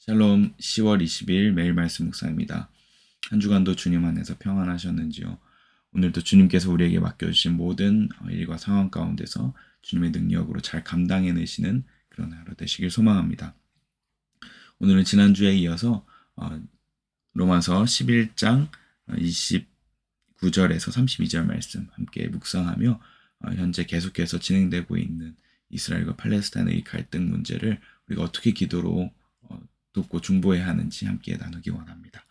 샬롬 10월 20일 매일 말씀 묵상입니다. 한 주간도 주님 안에서 평안하셨는지요? 오늘도 주님께서 우리에게 맡겨주신 모든 일과 상황 가운데서 주님의 능력으로 잘 감당해내시는 그런 하루 되시길 소망합니다. 오늘은 지난주에 이어서 로마서 11장 29절에서 32절 말씀 함께 묵상하며 현재 계속해서 진행되고 있는 이스라엘과 팔레스타인의 갈등 문제를 우리가 어떻게 기도로 돕고 중보해야 하는지 함께 나누기 원합니다.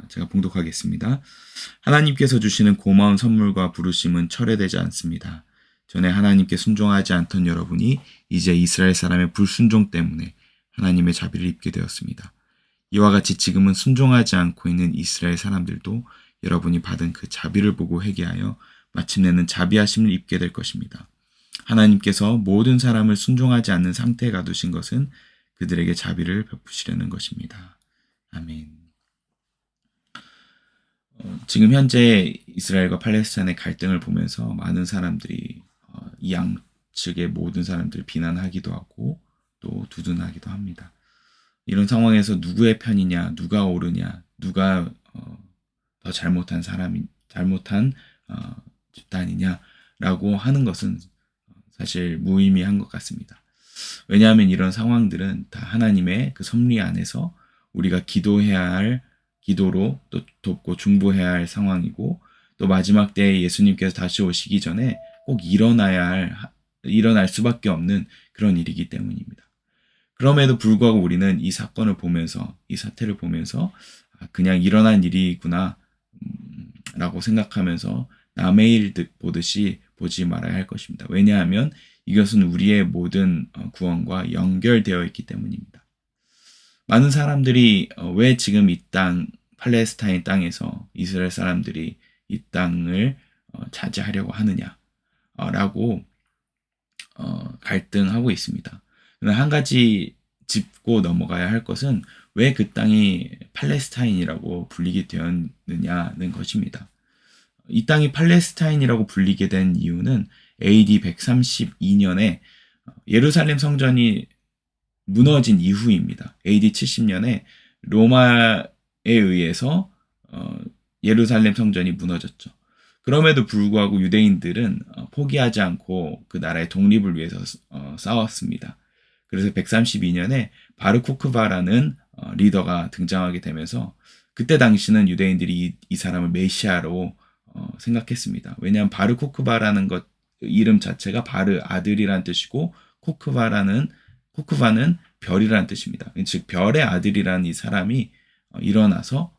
제가 봉독하겠습니다. 하나님께서 주시는 고마운 선물과 부르심은 철회되지 않습니다. 전에 하나님께 순종하지 않던 여러분이 이제 이스라엘 사람의 불순종 때문에 하나님의 자비를 입게 되었습니다. 이와 같이 지금은 순종하지 않고 있는 이스라엘 사람들도 여러분이 받은 그 자비를 보고 회개하여 마침내는 자비하심을 입게 될 것입니다. 하나님께서 모든 사람을 순종하지 않는 상태에 가두신 것은 그들에게 자비를 베푸시려는 것입니다. 아멘. 지금 현재 이스라엘과 팔레스타인의 갈등을 보면서 많은 사람들이 이 양측의 모든 사람들을 비난하기도 하고 또 두둔하기도 합니다. 이런 상황에서 누구의 편이냐, 누가 옳으냐, 누가 더 잘못한 집단이냐라고 하는 것은 사실 무의미한 것 같습니다. 왜냐하면 이런 상황들은 다 하나님의 그 섭리 안에서 우리가 기도해야 할 기도로 또 돕고 중보해야 할 상황이고 또 마지막 때에 예수님께서 다시 오시기 전에 꼭 일어날 수밖에 없는 그런 일이기 때문입니다. 그럼에도 불구하고 우리는 이 사건을 보면서 이 사태를 보면서 그냥 일어난 일이구나 라고 생각하면서 남의 일 보듯이 보지 말아야 할 것입니다. 왜냐하면 이것은 우리의 모든 구원과 연결되어 있기 때문입니다. 많은 사람들이 왜 지금 이 땅, 팔레스타인 땅에서 이스라엘 사람들이 이 땅을 차지하려고 하느냐라고 갈등하고 있습니다. 그러나 한 가지 짚고 넘어가야 할 것은 왜 그 땅이 팔레스타인이라고 불리게 되었느냐는 것입니다. 이 땅이 팔레스타인이라고 불리게 된 이유는 AD 132년에 예루살렘 성전이 무너진 이후입니다. AD 70년에 로마에 의해서 예루살렘 성전이 무너졌죠. 그럼에도 불구하고 유대인들은 포기하지 않고 그 나라의 독립을 위해서 싸웠습니다. 그래서 132년에 바르코크바라는 리더가 등장하게 되면서 그때 당시는 유대인들이 이 사람을 메시아로 생각했습니다. 왜냐하면 바르코크바라는 것 이름 자체가 바르 아들이란 뜻이고 코크바는 별이라는 뜻입니다. 즉 별의 아들이라는 이 사람이 일어나서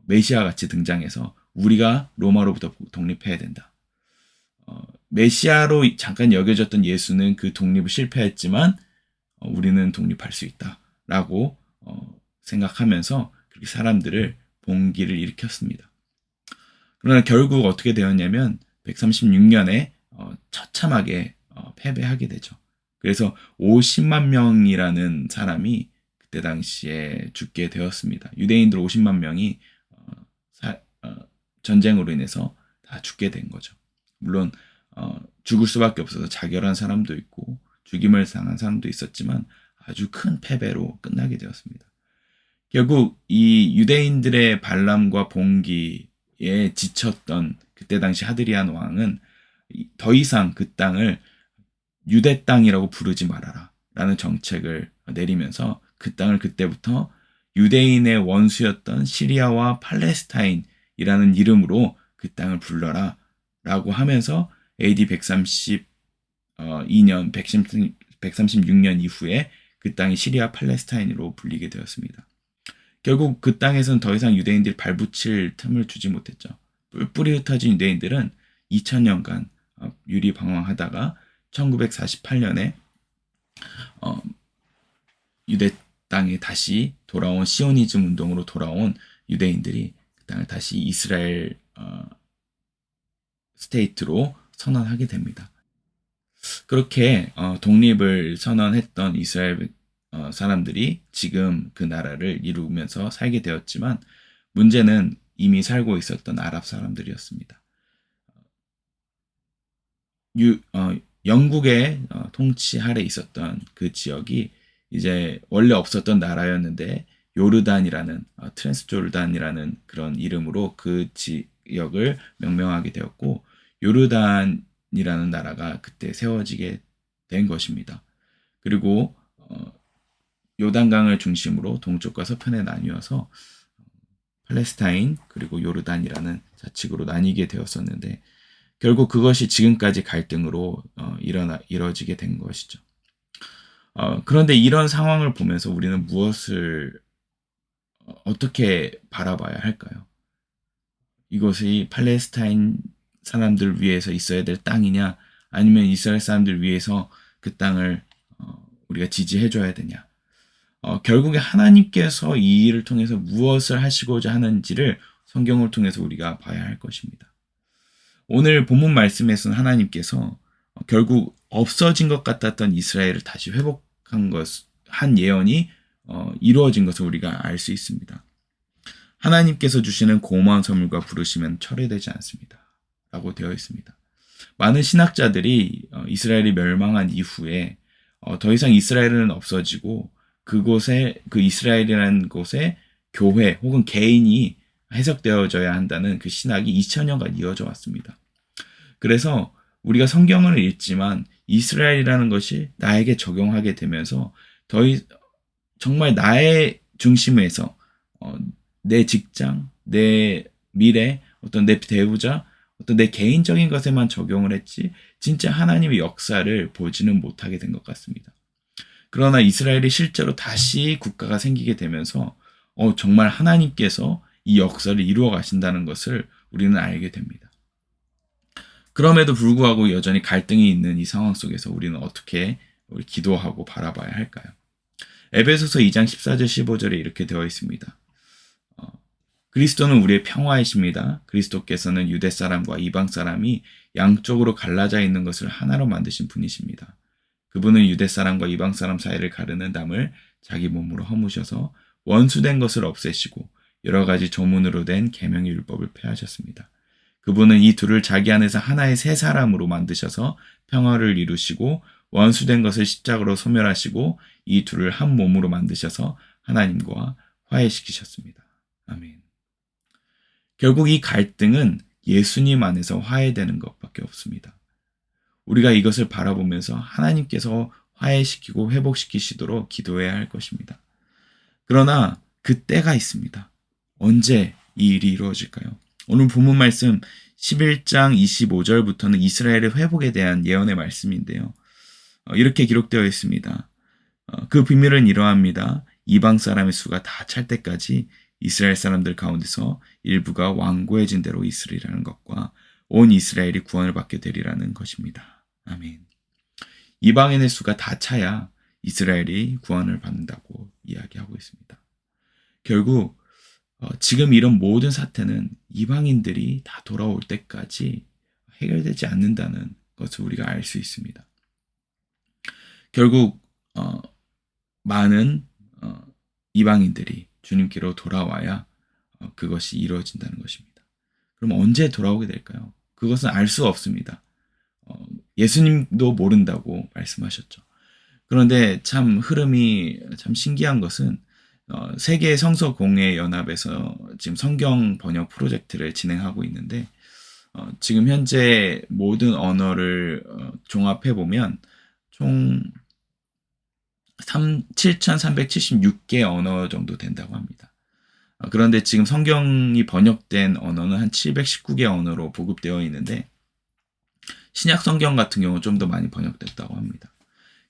메시아 같이 등장해서 우리가 로마로부터 독립해야 된다. 메시아로 잠깐 여겨졌던 예수는 그 독립을 실패했지만 우리는 독립할 수 있다라고 생각하면서 그렇게 사람들을 봉기를 일으켰습니다. 그러나 결국 어떻게 되었냐면 136년에 처참하게 패배하게 되죠. 그래서 50만 명이라는 사람이 그때 당시에 죽게 되었습니다. 유대인들 50만 명이 전쟁으로 인해서 다 죽게 된 거죠. 물론 죽을 수밖에 없어서 자결한 사람도 있고 죽임을 당한 사람도 있었지만 아주 큰 패배로 끝나게 되었습니다. 결국 이 유대인들의 반람과 봉기에 지쳤던 그때 당시 하드리안 왕은 더 이상 그 땅을 유대 땅이라고 부르지 말아라 라는 정책을 내리면서 그 땅을 그때부터 유대인의 원수였던 시리아와 팔레스타인이라는 이름으로 그 땅을 불러라 라고 하면서 AD 136년 이후에 그 땅이 시리아 팔레스타인으로 불리게 되었습니다. 결국 그 땅에서는 더 이상 유대인들이 발붙일 틈을 주지 못했죠. 뿔뿔이 흩어진 유대인들은 2000년간 유리방황하다가 1948년에 유대 땅에 다시 돌아온 시오니즘 운동으로 돌아온 유대인들이 그 땅을 다시 이스라엘 스테이트로 선언하게 됩니다. 그렇게 독립을 선언했던 이스라엘 사람들이 지금 그 나라를 이루면서 살게 되었지만 문제는 이미 살고 있었던 아랍 사람들이었습니다. 영국의 통치 아래 있었던 그 지역이 이제 원래 없었던 나라였는데 요르단이라는 트랜스조르단이라는 그런 이름으로 그 지역을 명명하게 되었고 요르단이라는 나라가 그때 세워지게 된 것입니다. 그리고 요단강을 중심으로 동쪽과 서편에 나뉘어서 팔레스타인 그리고 요르단이라는 좌측으로 나뉘게 되었었는데 결국 그것이 지금까지 갈등으로 이뤄지게 된 것이죠. 그런데 이런 상황을 보면서 우리는 무엇을 어떻게 바라봐야 할까요? 이것이 팔레스타인 사람들 위해서 있어야 될 땅이냐 아니면 이스라엘 사람들 위해서 그 땅을 우리가 지지해줘야 되냐. 결국에 하나님께서 이 일을 통해서 무엇을 하시고자 하는지를 성경을 통해서 우리가 봐야 할 것입니다. 오늘 본문 말씀에서는 하나님께서 결국 없어진 것 같았던 이스라엘을 다시 회복한 한 예언이 이루어진 것을 우리가 알 수 있습니다. 하나님께서 주시는 고마운 선물과 부르시면 철회되지 않습니다. 라고 되어 있습니다. 많은 신학자들이 이스라엘이 멸망한 이후에 더 이상 이스라엘은 없어지고 그곳에 그 이스라엘이라는 곳에 교회 혹은 개인이 해석되어져야 한다는 그 신학이 2000년간 이어져 왔습니다. 그래서 우리가 성경을 읽지만 이스라엘이라는 것이 나에게 적용하게 되면서 정말 나의 중심에서 내 직장, 내 미래, 어떤 내 배우자, 어떤 내 개인적인 것에만 적용을 했지 진짜 하나님의 역사를 보지는 못하게 된 것 같습니다. 그러나 이스라엘이 실제로 다시 국가가 생기게 되면서 정말 하나님께서 이 역사를 이루어 가신다는 것을 우리는 알게 됩니다. 그럼에도 불구하고 여전히 갈등이 있는 이 상황 속에서 우리는 어떻게 기도하고 바라봐야 할까요? 에베소서 2장 14절 15절에 이렇게 되어 있습니다. 그리스도는 우리의 평화이십니다. 그리스도께서는 유대 사람과 이방 사람이 양쪽으로 갈라져 있는 것을 하나로 만드신 분이십니다. 그분은 유대 사람과 이방 사람 사이를 가르는 담을 자기 몸으로 허무셔서 원수된 것을 없애시고 여러 가지 조문으로 된 계명의 율법을 폐하셨습니다. 그분은 이 둘을 자기 안에서 하나의 새 사람으로 만드셔서 평화를 이루시고 원수된 것을 십자가로 소멸하시고 이 둘을 한 몸으로 만드셔서 하나님과 화해시키셨습니다. 아멘. 결국 이 갈등은 예수님 안에서 화해되는 것밖에 없습니다. 우리가 이것을 바라보면서 하나님께서 화해시키고 회복시키시도록 기도해야 할 것입니다. 그러나 그 때가 있습니다. 언제 이 일이 이루어질까요? 오늘 본문 말씀 11장 25절부터는 이스라엘의 회복에 대한 예언의 말씀인데요. 이렇게 기록되어 있습니다. 그 비밀은 이러합니다. 이방 사람의 수가 다 찰 때까지 이스라엘 사람들 가운데서 일부가 완고해진 대로 있으리라는 것과 온 이스라엘이 구원을 받게 되리라는 것입니다. 아멘. 이방인의 수가 다 차야 이스라엘이 구원을 받는다고 이야기하고 있습니다. 결국 지금 이런 모든 사태는 이방인들이 다 돌아올 때까지 해결되지 않는다는 것을 우리가 알 수 있습니다. 결국 많은 이방인들이 주님께로 돌아와야 그것이 이루어진다는 것입니다. 그럼 언제 돌아오게 될까요? 그것은 알 수 없습니다. 예수님도 모른다고 말씀하셨죠. 그런데 참 흐름이 참 신기한 것은 세계 성서 공회 연합에서 지금 성경 번역 프로젝트를 진행하고 있는데 지금 현재 모든 언어를 종합해 보면 총 7,376개 언어 정도 된다고 합니다. 그런데 지금 성경이 번역된 언어는 한 719개 언어로 보급되어 있는데 신약 성경 같은 경우는 좀 더 많이 번역됐다고 합니다.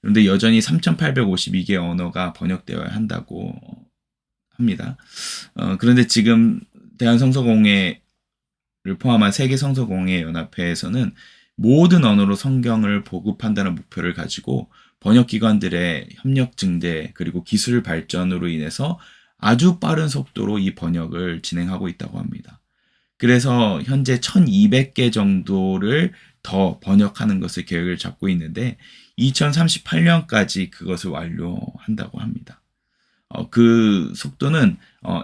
그런데 여전히 3,852개 언어가 번역되어야 한다고 합니다. 그런데 지금 대한성서공회를 포함한 세계성서공회연합회에서는 모든 언어로 성경을 보급한다는 목표를 가지고 번역기관들의 협력 증대 그리고 기술 발전으로 인해서 아주 빠른 속도로 이 번역을 진행하고 있다고 합니다. 그래서 현재 1200개 정도를 더 번역하는 것을 계획을 잡고 있는데 2038년까지 그것을 완료한다고 합니다. 그 속도는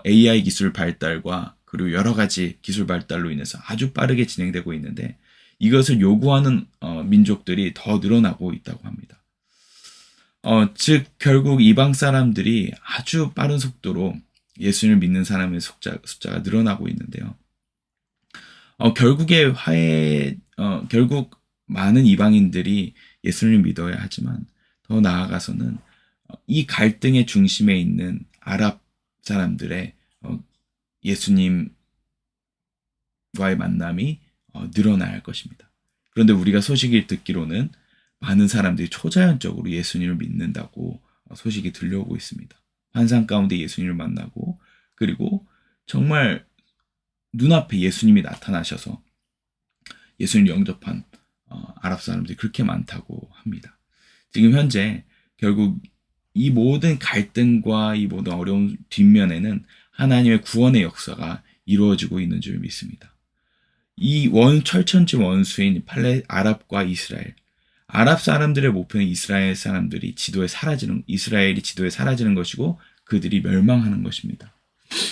AI 기술 발달과 그리고 여러 가지 기술 발달로 인해서 아주 빠르게 진행되고 있는데 이것을 요구하는 민족들이 더 늘어나고 있다고 합니다. 즉 결국 이방 사람들이 아주 빠른 속도로 예수님을 믿는 사람의 숫자가 늘어나고 있는데요. 결국 많은 이방인들이 예수님을 믿어야 하지만 더 나아가서는 이 갈등의 중심에 있는 아랍 사람들의 예수님과의 만남이 늘어나야 할 것입니다. 그런데 우리가 소식을 듣기로는 많은 사람들이 초자연적으로 예수님을 믿는다고 소식이 들려오고 있습니다. 환상 가운데 예수님을 만나고 그리고 정말 눈앞에 예수님이 나타나셔서 예수님을 영접한 아랍 사람들이 그렇게 많다고 합니다. 지금 현재 결국 이 모든 갈등과 이 모든 어려운 뒷면에는 하나님의 구원의 역사가 이루어지고 있는 줄 믿습니다. 이 철천지 원수인 아랍과 이스라엘, 아랍 사람들의 목표는 이스라엘이 지도에 사라지는 것이고 그들이 멸망하는 것입니다.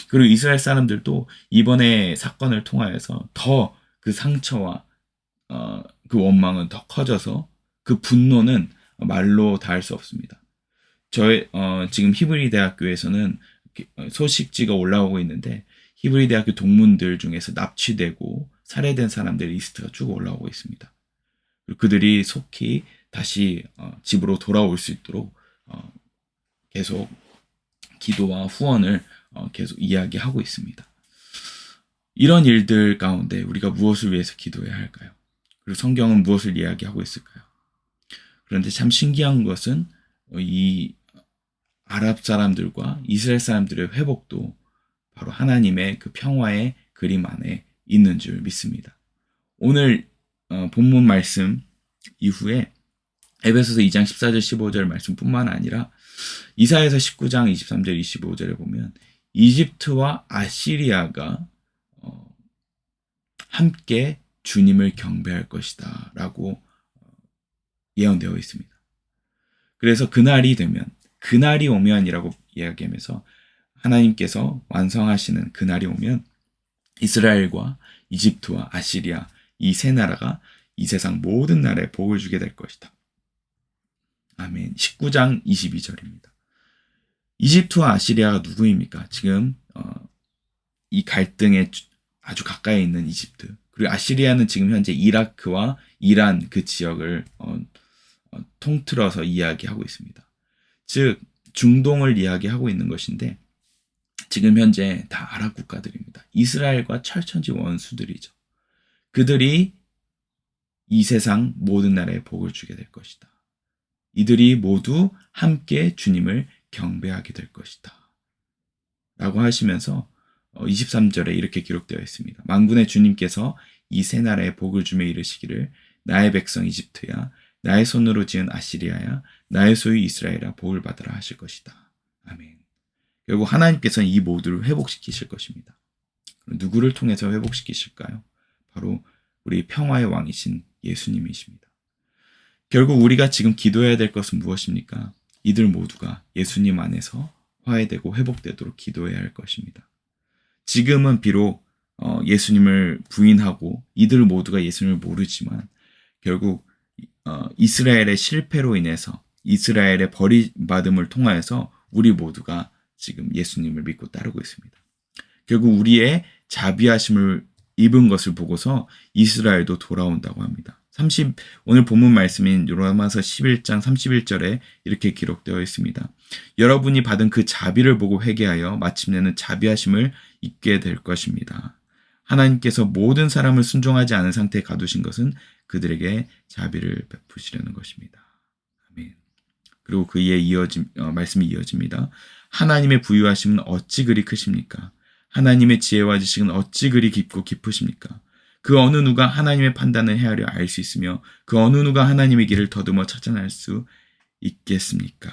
그리고 이스라엘 사람들도 이번에 사건을 통하여서 더 그 상처와 그 원망은 더 커져서 그 분노는 말로 닿을 수 없습니다. 지금 히브리 대학교에서는 소식지가 올라오고 있는데 히브리 대학교 동문들 중에서 납치되고 살해된 사람들의 리스트가 쭉 올라오고 있습니다. 그들이 속히 다시 집으로 돌아올 수 있도록 계속 기도와 후원을 계속 이야기하고 있습니다. 이런 일들 가운데 우리가 무엇을 위해서 기도해야 할까요? 그리고 성경은 무엇을 이야기하고 있을까요? 그런데 참 신기한 것은 이 아랍 사람들과 이스라엘 사람들의 회복도 바로 하나님의 그 평화의 그림 안에 있는 줄 믿습니다. 오늘 본문 말씀 이후에 에베소서 2장 14절 15절 말씀뿐만 아니라 이사야서 19장 23절 25절에 보면 이집트와 아시리아가 함께 주님을 경배할 것이다 라고 예언되어 있습니다. 그래서 그날이 오면이라고 이야기하면서 하나님께서 완성하시는 그날이 오면 이스라엘과 이집트와 아시리아 이 세 나라가 이 세상 모든 나라에 복을 주게 될 것이다. 아멘. 19장 22절입니다. 이집트와 아시리아가 누구입니까? 지금 이 갈등에 아주 가까이 있는 이집트. 그리고 아시리아는 지금 현재 이라크와 이란 그 지역을 통틀어서 이야기하고 있습니다. 즉 중동을 이야기하고 있는 것인데 지금 현재 다 아랍 국가들입니다. 이스라엘과 철천지 원수들이죠. 그들이 이 세상 모든 나라에 복을 주게 될 것이다. 이들이 모두 함께 주님을 경배하게 될 것이다. 라고 하시면서 23절에 이렇게 기록되어 있습니다. 만군의 주님께서 이 세 나라에 복을 주며 이르시기를 나의 백성 이집트야 나의 손으로 지은 아시리아야 나의 소유 이스라엘아 복을 받으라 하실 것이다. 아멘. 결국 하나님께서는 이 모두를 회복시키실 것입니다. 누구를 통해서 회복시키실까요? 바로 우리 평화의 왕이신 예수님이십니다. 결국 우리가 지금 기도해야 될 것은 무엇입니까? 이들 모두가 예수님 안에서 화해되고 회복되도록 기도해야 할 것입니다. 지금은 비록 예수님을 부인하고 이들 모두가 예수님을 모르지만 결국 이스라엘의 실패로 인해서 이스라엘의 버림받음을 통하여서 우리 모두가 지금 예수님을 믿고 따르고 있습니다. 결국 우리의 자비하심을 입은 것을 보고서 이스라엘도 돌아온다고 합니다. 오늘 본문 말씀인 로마서 11장 31절에 이렇게 기록되어 있습니다. 여러분이 받은 그 자비를 보고 회개하여 마침내는 자비하심을 입게 될 것입니다. 하나님께서 모든 사람을 순종하지 않은 상태에 가두신 것은 그들에게 자비를 베푸시려는 것입니다. 아멘. 그리고 그에 말씀이 이어집니다. 하나님의 부유하심은 어찌 그리 크십니까? 하나님의 지혜와 지식은 어찌 그리 깊고 깊으십니까? 그 어느 누가 하나님의 판단을 헤아려 알 수 있으며 그 어느 누가 하나님의 길을 더듬어 찾아낼 수 있겠습니까?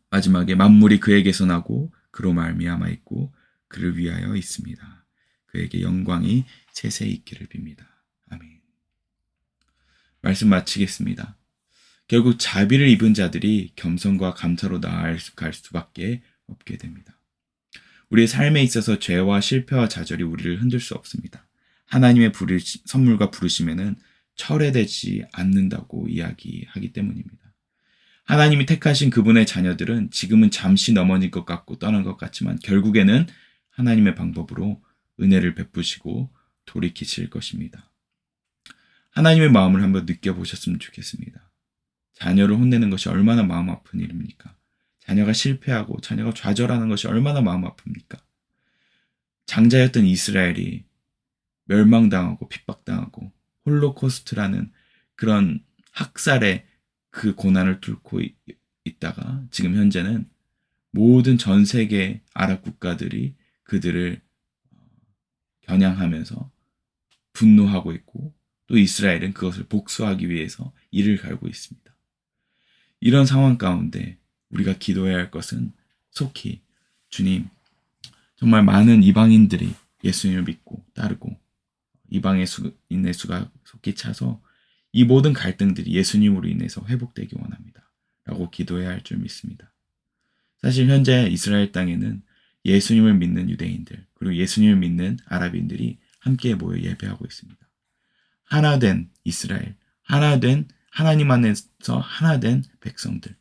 마지막에 만물이 그에게서 나고 그로 말미암아 있고 그를 위하여 있습니다. 그에게 영광이 세세히 있기를 빕니다. 아멘. 말씀 마치겠습니다. 결국 자비를 입은 자들이 겸손과 감사로 나아갈 수밖에 없게 됩니다. 우리의 삶에 있어서 죄와 실패와 좌절이 우리를 흔들 수 없습니다. 하나님의 선물과 부르심에는 철회되지 않는다고 이야기하기 때문입니다. 하나님이 택하신 그분의 자녀들은 지금은 잠시 넘어질 것 같고 떠난 것 같지만 결국에는 하나님의 방법으로 은혜를 베푸시고 돌이키실 것입니다. 하나님의 마음을 한번 느껴보셨으면 좋겠습니다. 자녀를 혼내는 것이 얼마나 마음 아픈 일입니까? 자녀가 실패하고 자녀가 좌절하는 것이 얼마나 마음 아픕니까? 장자였던 이스라엘이 멸망당하고 핍박당하고 홀로코스트라는 그런 학살의 그 고난을 뚫고 있다가 지금 현재는 모든 전 세계 아랍 국가들이 그들을 겨냥하면서 분노하고 있고 또 이스라엘은 그것을 복수하기 위해서 이를 갈고 있습니다. 이런 상황 가운데 우리가 기도해야 할 것은 속히 주님, 정말 많은 이방인들이 예수님을 믿고 따르고 이방인의 수가 속히 차서 이 모든 갈등들이 예수님으로 인해서 회복되기 원합니다. 라고 기도해야 할 줄 믿습니다. 사실 현재 이스라엘 땅에는 예수님을 믿는 유대인들 그리고 예수님을 믿는 아랍인들이 함께 모여 예배하고 있습니다. 하나된 이스라엘, 하나된 하나님 안에서 하나된 백성들,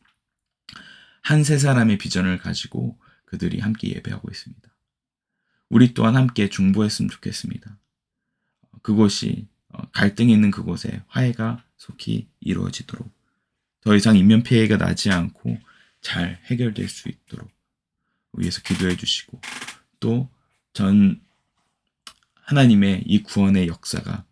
한 세 사람의 비전을 가지고 그들이 함께 예배하고 있습니다. 우리 또한 함께 중보했으면 좋겠습니다. 그곳이 갈등이 있는 그곳에 화해가 속히 이루어지도록 더 이상 인면 피해가 나지 않고 잘 해결될 수 있도록 위해서 기도해 주시고 또 전 하나님의 이 구원의 역사가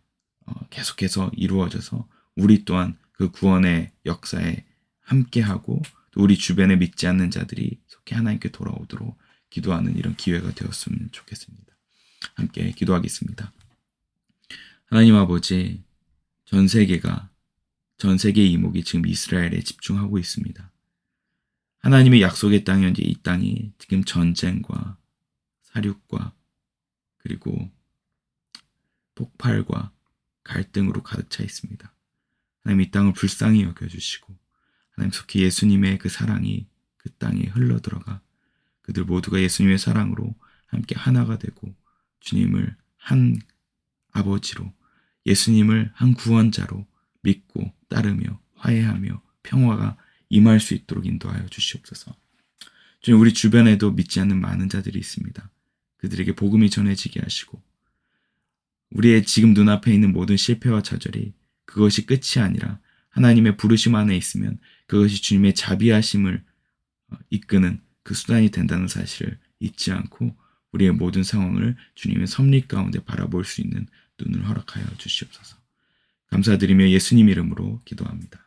계속해서 이루어져서 우리 또한 그 구원의 역사에 함께하고 또 우리 주변에 믿지 않는 자들이 속히 하나님께 돌아오도록 기도하는 이런 기회가 되었으면 좋겠습니다. 함께 기도하겠습니다. 하나님 아버지, 전 세계의 이목이 지금 이스라엘에 집중하고 있습니다. 하나님의 약속의 땅이었는지 이 땅이 지금 전쟁과 사륙과 그리고 폭발과 갈등으로 가득 차 있습니다. 하나님 이 땅을 불쌍히 여겨주시고 하나님 속히 예수님의 그 사랑이 그 땅에 흘러들어가 그들 모두가 예수님의 사랑으로 함께 하나가 되고 주님을 한 아버지로 예수님을 한 구원자로 믿고 따르며 화해하며 평화가 임할 수 있도록 인도하여 주시옵소서. 주님 우리 주변에도 믿지 않는 많은 자들이 있습니다. 그들에게 복음이 전해지게 하시고 우리의 지금 눈앞에 있는 모든 실패와 좌절이 그것이 끝이 아니라 하나님의 부르심 안에 있으면 그것이 주님의 자비하심을 이끄는 그 수단이 된다는 사실을 잊지 않고 우리의 모든 상황을 주님의 섭리 가운데 바라볼 수 있는 눈을 허락하여 주시옵소서. 감사드리며 예수님 이름으로 기도합니다.